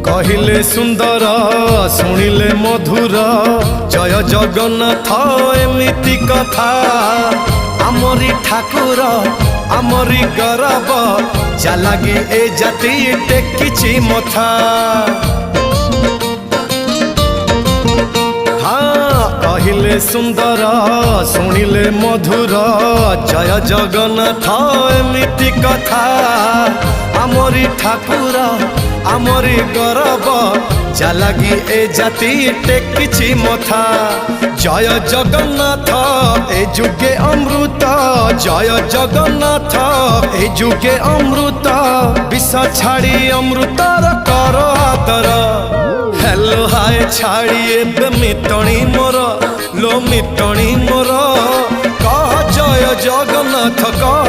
कहिले सुंदर शुणिले मधुर जय जगन्नाथ एमिति कथा आमरी ठाकुर आमरी गौरव जालागी ए जाति टेकिछि मथा। हाँ कहिले सुंदर शुणिले मधुर जय जगन्नाथ एमिति कथा आमरी ठाकुर आमरी गौरव जालागी ए जाति टेकिछि मथा। जय जगन्नाथ ए जुगे अमृत जय जगन्नाथ ए जुगे अमृत विष छाड़ी अमृतर कर आदर। हेलो हाय छाड़ी एबे मिटणी मोर लो मिटणी मोर कह जय जगन्नाथ कह